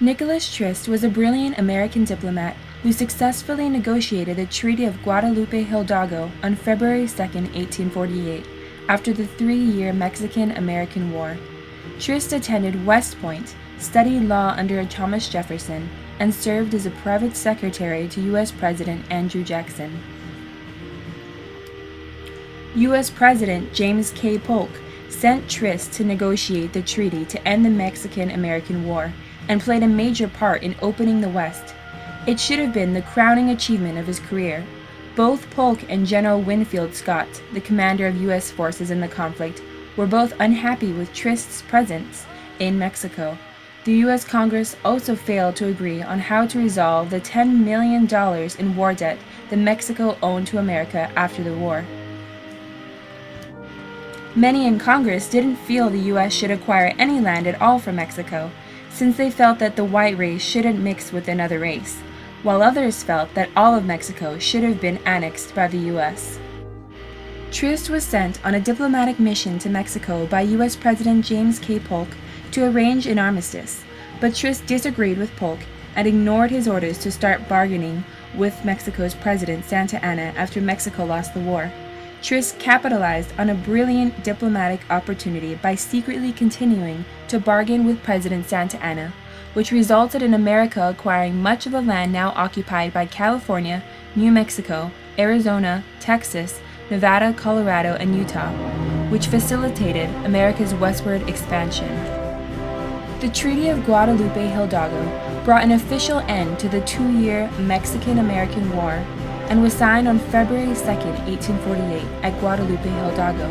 Nicholas Trist was a brilliant American diplomat who successfully negotiated the Treaty of Guadalupe-Hidalgo on February 2, 1848, after the 3-year Mexican-American War. Trist attended West Point, studied law under Thomas Jefferson, and served as a private secretary to U.S. President Andrew Jackson. U.S. President James K. Polk sent Trist to negotiate the treaty to end the Mexican-American War, and played a major part in opening the West. It should have been the crowning achievement of his career. Both Polk and General Winfield Scott, the commander of U.S. forces in the conflict, were both unhappy with Trist's presence in Mexico. The U.S. Congress also failed to agree on how to resolve the $10 million in war debt that Mexico owed to America after the war. Many in Congress didn't feel the U.S. should acquire any land at all from Mexico, since they felt that the white race shouldn't mix with another race, while others felt that all of Mexico should have been annexed by the U.S. Trist was sent on a diplomatic mission to Mexico by U.S. President James K. Polk to arrange an armistice, but Trist disagreed with Polk and ignored his orders to start bargaining with Mexico's President Santa Anna after Mexico lost the war. Trist capitalized on a brilliant diplomatic opportunity by secretly continuing to bargain with President Santa Anna, which resulted in America acquiring much of the land now occupied by California, New Mexico, Arizona, Texas, Nevada, Colorado, and Utah, which facilitated America's westward expansion. The Treaty of Guadalupe-Hidalgo brought an official end to the 2-year Mexican-American War and was signed on February 2, 1848, at Guadalupe-Hidalgo,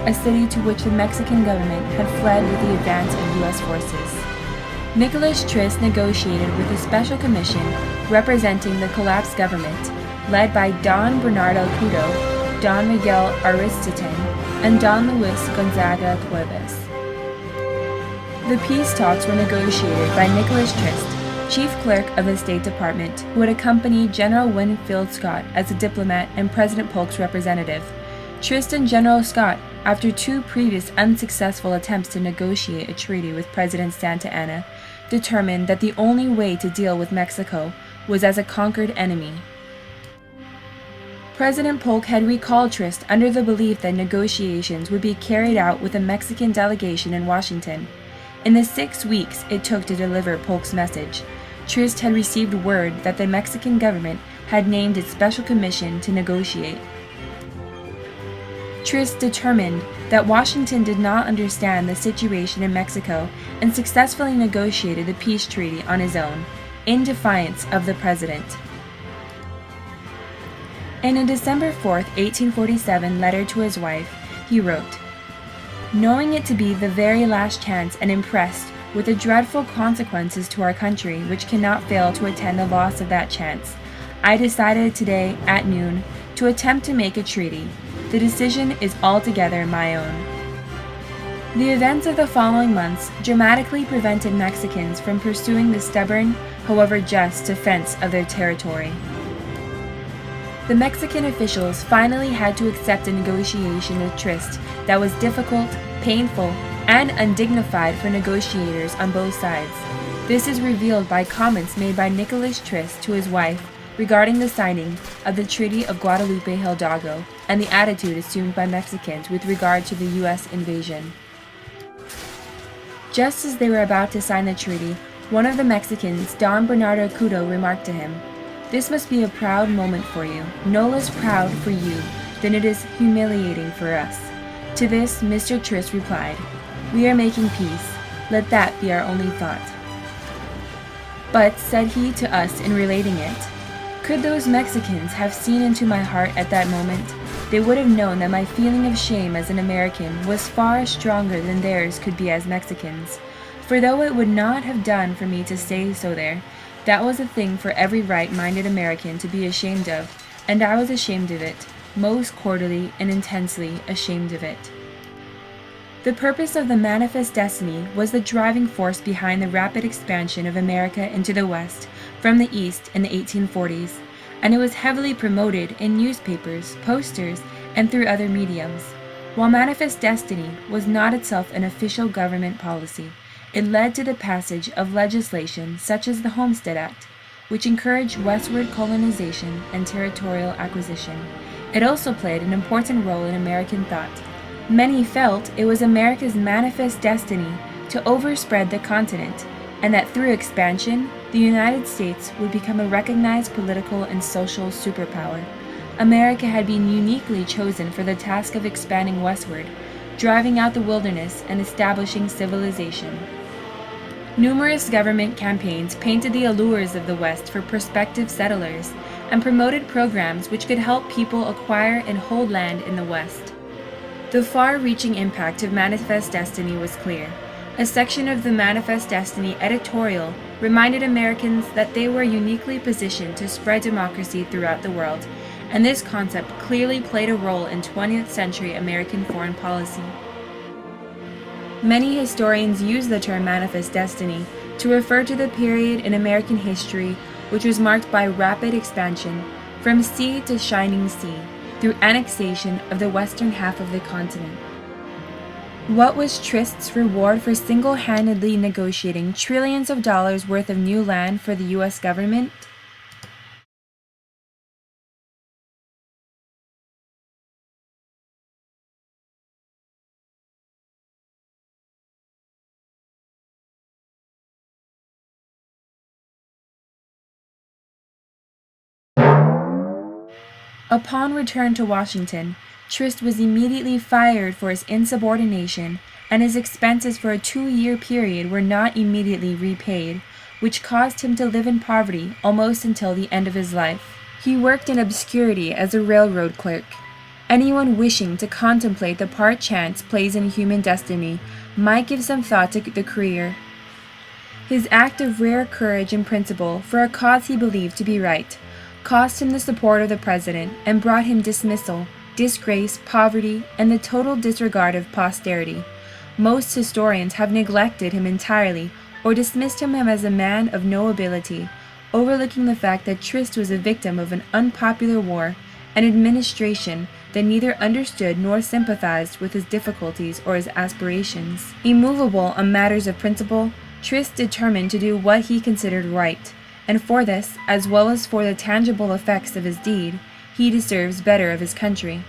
a city to which the Mexican government had fled with the advance of U.S. forces. Nicholas Trist negotiated with a special commission representing the collapsed government, led by Don Bernardo Cudo, Don Miguel Aristitan, and Don Luis Gonzaga Cuevas. The peace talks were negotiated by Nicholas Trist, chief clerk of the State Department, who had accompanied General Winfield Scott as a diplomat and President Polk's representative. Trist and General Scott, after 2 previous unsuccessful attempts to negotiate a treaty with President Santa Anna, determined that the only way to deal with Mexico was as a conquered enemy. President Polk had recalled Trist under the belief that negotiations would be carried out with a Mexican delegation in Washington. In the 6 weeks it took to deliver Polk's message, Trist had received word that the Mexican government had named its special commission to negotiate. Trist determined that Washington did not understand the situation in Mexico and successfully negotiated the peace treaty on his own, in defiance of the president. In a December 4, 1847 letter to his wife, he wrote, "Knowing it to be the very last chance and impressed with the dreadful consequences to our country which cannot fail to attend the loss of that chance, I decided today at noon to attempt to make a treaty. The decision is altogether my own." The events of the following months dramatically prevented Mexicans from pursuing the stubborn, however just, defense of their territory. The Mexican officials finally had to accept a negotiation with Trist that was difficult, painful, and undignified for negotiators on both sides. This is revealed by comments made by Nicholas Trist to his wife regarding the signing of the Treaty of Guadalupe-Hidalgo and the attitude assumed by Mexicans with regard to the U.S. invasion. Just as they were about to sign the treaty, one of the Mexicans, Don Bernardo Cudo, remarked to him, "This must be a proud moment for you, no less proud for you than it is humiliating for us." To this, Mr. Trist replied, "We are making peace. Let that be our only thought." But, said he to us in relating it, "Could those Mexicans have seen into my heart at that moment, they would have known that my feeling of shame as an American was far stronger than theirs could be as Mexicans. For though it would not have done for me to say so there, that was a thing for every right-minded American to be ashamed of, and I was ashamed of it, most cordially and intensely ashamed of it." The purpose of the Manifest Destiny was the driving force behind the rapid expansion of America into the West from the East in the 1840s, and it was heavily promoted in newspapers, posters, and through other mediums. While Manifest Destiny was not itself an official government policy, It led to the passage of legislation such as the Homestead Act, which encouraged westward colonization and territorial acquisition. It also played an important role in American thought. Many felt it was America's manifest destiny to overspread the continent, and that through expansion, the United States would become a recognized political and social superpower. America had been uniquely chosen for the task of expanding westward, driving out the wilderness and establishing civilization. Numerous government campaigns painted the allures of the West for prospective settlers and promoted programs which could help people acquire and hold land in the West. The far-reaching impact of Manifest Destiny was clear. A section of the Manifest Destiny editorial reminded Americans that they were uniquely positioned to spread democracy throughout the world, and this concept clearly played a role in 20th century American foreign policy. Many historians use the term Manifest Destiny to refer to the period in American history which was marked by rapid expansion from sea to shining sea through annexation of the western half of the continent. What was Trist's reward for single-handedly negotiating trillions of dollars worth of new land for the U.S. government? Upon return to Washington, Trist was immediately fired for his insubordination, and his expenses for a 2-year period were not immediately repaid, which caused him to live in poverty almost until the end of his life. He worked in obscurity as a railroad clerk. Anyone wishing to contemplate the part chance plays in human destiny might give some thought to the career. His act of rare courage and principle for a cause he believed to be right cost him the support of the president and brought him dismissal, disgrace, poverty, and the total disregard of posterity. Most historians have neglected him entirely or dismissed him as a man of no ability, overlooking the fact that Trist was a victim of an unpopular war, an administration that neither understood nor sympathized with his difficulties or his aspirations. Immovable on matters of principle, Trist determined to do what he considered right, and for this, as well as for the tangible effects of his deed, he deserves better of his country.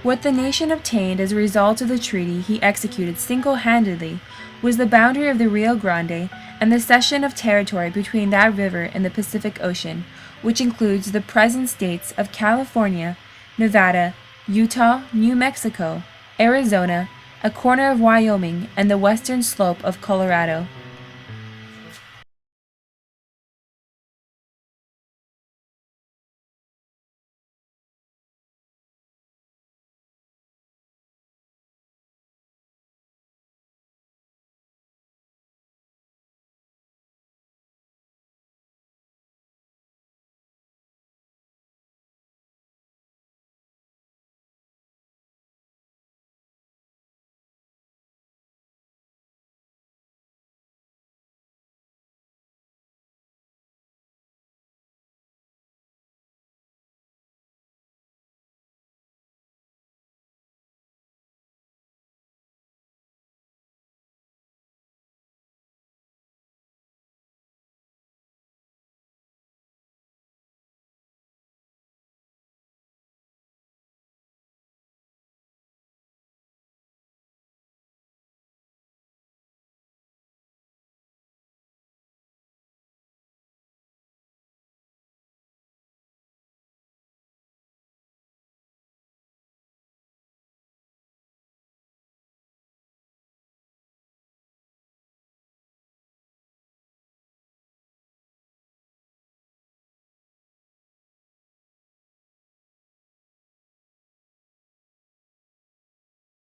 What the nation obtained as a result of the treaty he executed single-handedly was the boundary of the Rio Grande and the cession of territory between that river and the Pacific Ocean, which includes the present states of California, Nevada, Utah, New Mexico, Arizona, a corner of Wyoming, and the western slope of Colorado.